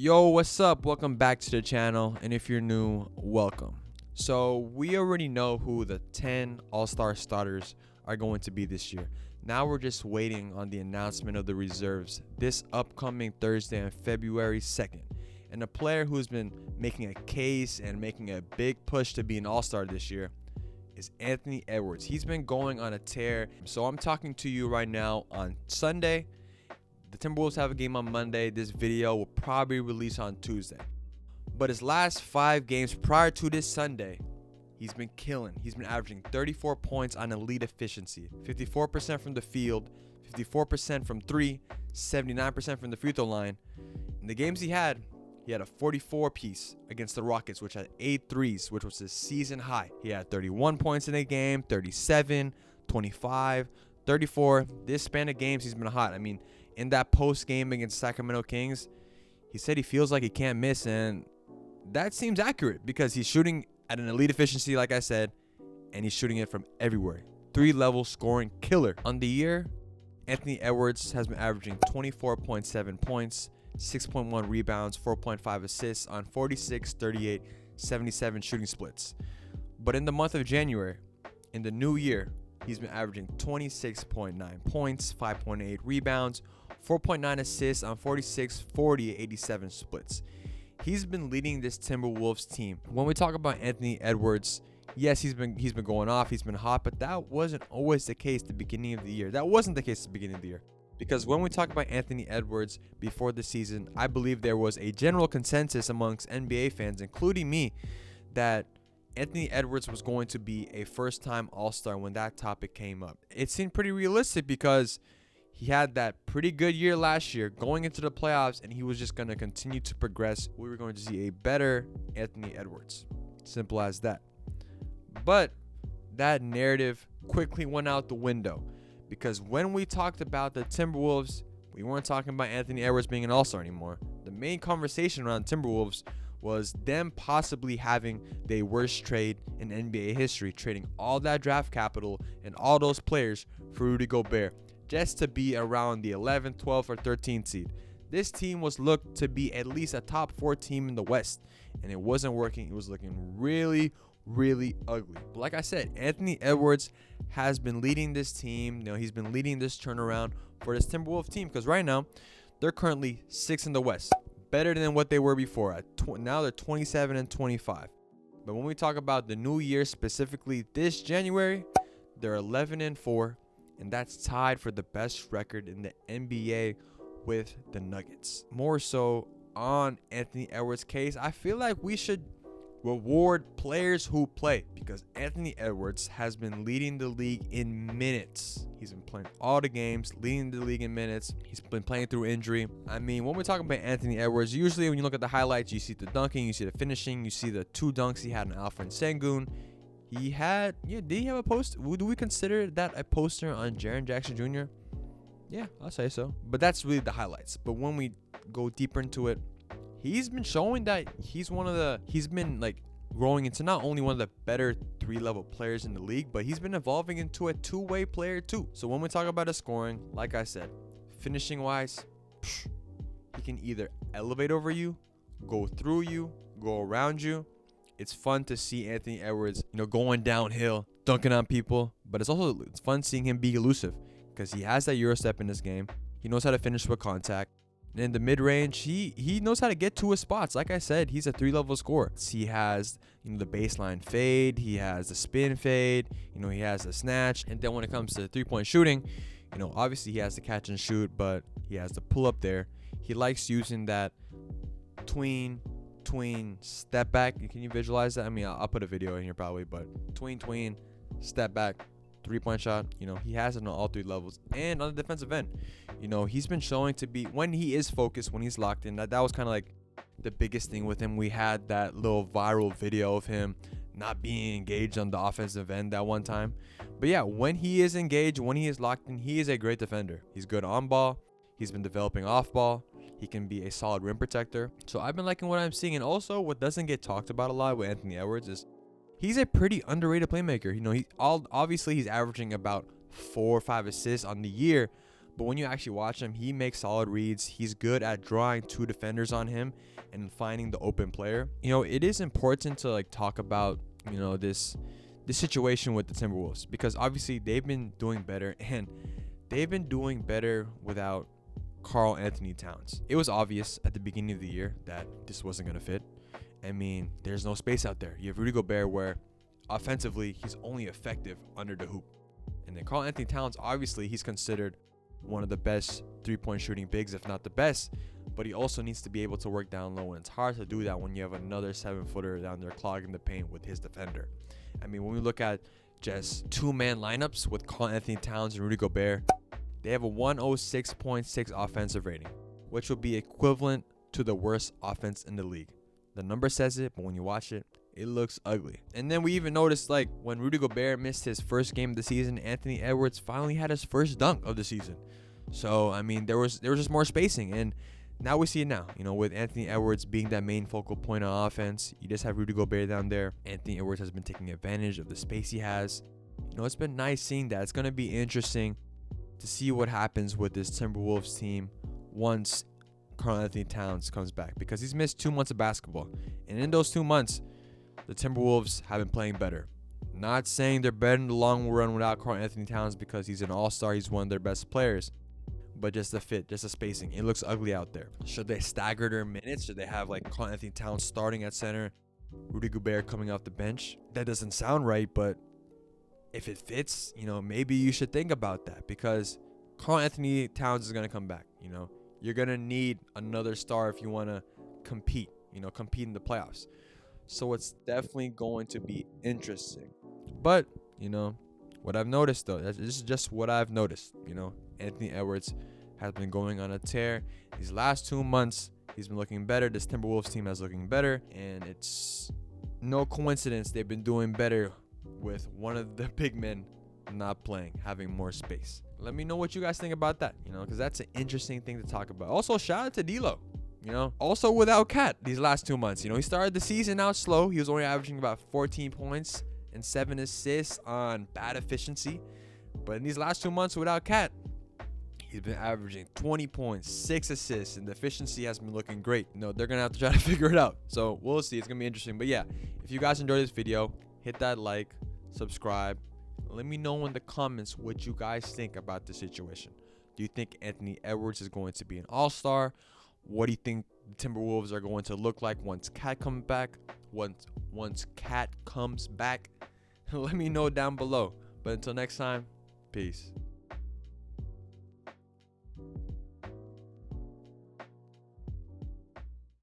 Yo, what's up? Welcome back to the channel, and if you're new, welcome. So we already know who the 10 all-star starters are going to be this year. Now we're just waiting on the announcement of the reserves this upcoming Thursday on February 2nd. And a player who's been making a case and making a big push to be an all-star this year is Anthony Edwards. He's been going on a tear. So I'm talking to you right now on Sunday. The Timberwolves have a game on Monday. This video will probably release on Tuesday. But his last 5 games prior to this Sunday, he's been killing. He's been averaging 34 points on elite efficiency, 54% from the field, 54% from 3, 79% from the free throw line. In the games he had a 44 piece against the Rockets, which had 8 threes, which was his season high. He had 31 points in a game, 37, 25, 34. This span of games, he's been hot. I mean, in that post game against Sacramento Kings, he said he feels like he can't miss, and that seems accurate because he's shooting at an elite efficiency, like I said, and he's shooting it from everywhere. 3-level scoring killer. On the year, Anthony Edwards has been averaging 24.7 points, 6.1 rebounds, 4.5 assists on 46, 38, 77 shooting splits. But in the month of January, in the new year, he's been averaging 26.9 points, 5.8 rebounds, 4.9 assists on 46, 40, 87 splits. He's been leading this Timberwolves team. When we talk about Anthony Edwards, yes, he's been going off, he's been hot, but that wasn't always the case at the beginning of the year. That wasn't the case at the beginning of the year. Because when we talk about Anthony Edwards before the season, I believe there was a general consensus amongst NBA fans, including me, that Anthony Edwards was going to be a first-time All-Star when that topic came up. It seemed pretty realistic because he had that pretty good year last year going into the playoffs, and he was just going to continue to progress. We were going to see a better Anthony Edwards. Simple as that. But that narrative quickly went out the window because when we talked about the Timberwolves, we weren't talking about Anthony Edwards being an All-Star anymore. The main conversation around Timberwolves was them possibly having the worst trade in NBA history, trading all that draft capital and all those players for Rudy Gobert just to be around the 11th, 12th, or 13th seed. This team was looked to be at least a top 4 team in the West, and it wasn't working. It was looking really, really ugly. But like I said, Anthony Edwards has been leading this team. He's been leading this turnaround for this Timberwolves team because right now they're currently 6th in the West. Better than what they were before. Now they're 27 and 25. But when we talk about the new year, specifically this January, they're 11 and 4, and that's tied for the best record in the NBA with the Nuggets. More so on Anthony Edwards' case, I feel like we should reward players who play because Anthony Edwards has been leading the league in minutes. He's been playing all the games, leading the league in minutes. He's been playing through injury. I mean, when we're talking about Anthony Edwards, usually when you look at the highlights, you see the dunking, you see the finishing, you see the 2 dunks he had on Alfred Sengun. He had, did he have a post? Do we consider that a poster on Jaren Jackson Jr.? Yeah, I'll say so. But that's really the highlights. But when we go deeper into it, he's been showing that he's been like growing into not only one of the better 3-level players in the league, but he's been evolving into a 2-way player too. So when we talk about his scoring, like I said, finishing wise, he can either elevate over you, go through you, go around you. It's fun to see Anthony Edwards, going downhill, dunking on people, but it's fun seeing him be elusive because he has that Euro step in this game. He knows how to finish with contact. And in the mid-range, he knows how to get to his spots. Like I said, he's a 3-level scorer. He has the baseline fade. He has the spin fade. He has the snatch. And then when it comes to 3-point shooting, obviously he has the catch and shoot, but he has the pull up there. He likes using that tween step back. Can you visualize that? I mean, I'll put a video in here probably, but tween step back 3-point shot. He has it on all 3 levels. And on the defensive end, he's been showing to be, when he is focused, when he's locked in, that was kind of like the biggest thing with him. We had that little viral video of him not being engaged on the offensive end that one time. But yeah, when he is engaged, when he is locked in, he is a great defender. He's good on ball. He's been developing off ball. He can be a solid rim protector. So I've been liking what I'm seeing. And also what doesn't get talked about a lot with Anthony Edwards is he's a pretty underrated playmaker. Obviously he's averaging about 4 or 5 assists on the year, But when you actually watch him, he makes solid reads. He's good at drawing 2 defenders on him and finding the open player. You know, it is important to like talk about, you know, this situation with the Timberwolves, because obviously they've been doing better, and they've been doing better without Karl-Anthony Towns. It was obvious at the beginning of the year that this wasn't going to fit. I mean, there's no space out there. You have Rudy Gobert, where offensively he's only effective under the hoop. And then Karl-Anthony Towns, obviously he's considered one of the best three-point shooting bigs, if not the best, but he also needs to be able to work down low, and it's hard to do that when you have another 7-footer down there clogging the paint with his defender. I mean, when we look at just 2-man lineups with Karl-Anthony Towns and Rudy Gobert, they have a 106.6 offensive rating, which will be equivalent to the worst offense in the league. The number says it, but when you watch it, it looks ugly. And then we even noticed, like, when Rudy Gobert missed his first game of the season, Anthony Edwards finally had his first dunk of the season. So, I mean, there was just more spacing, and now we see it now. You know, with Anthony Edwards being that main focal point on offense, you just have Rudy Gobert down there. Anthony Edwards has been taking advantage of the space he has. You know, it's been nice seeing that. It's going to be interesting to see what happens with this Timberwolves team once Karl-Anthony Towns comes back, because he's missed 2 months of basketball. And in those 2 months, the Timberwolves have been playing better. Not saying they're better in the long run without Karl-Anthony Towns, because he's an all-star. He's one of their best players. But just the fit, just the spacing, it looks ugly out there. Should they stagger their minutes? Should they have like Karl-Anthony Towns starting at center, Rudy Gobert coming off the bench? That doesn't sound right, but if it fits, you know, maybe you should think about that, because Karl-Anthony Towns is going to come back. You know, you're going to need another star if you want to compete in the playoffs. So it's definitely going to be interesting. But, you know, what I've noticed, though, this is just what I've noticed. You know, Anthony Edwards has been going on a tear. These last 2 months, he's been looking better. This Timberwolves team is looking better. And it's no coincidence they've been doing better with one of the big men not playing, having more space. Let me know what you guys think about that, you know, because that's an interesting thing to talk about. Also, shout out to D'Lo. You know, also without Cat these last 2 months. You know, he started the season out slow. He was only averaging about 14 points and 7 assists on bad efficiency. But in these last 2 months without Cat, he's been averaging 20 points, 6 assists, and the efficiency has been looking great. You know, they're going to have to try to figure it out. So we'll see. It's going to be interesting. But yeah, if you guys enjoyed this video, hit that like, subscribe. Let me know in the comments what you guys think about the situation. Do you think Anthony Edwards is going to be an all-star? What do you think the Timberwolves are going to look like once Cat comes back? Once Cat comes back, let me know down below. But until next time, peace.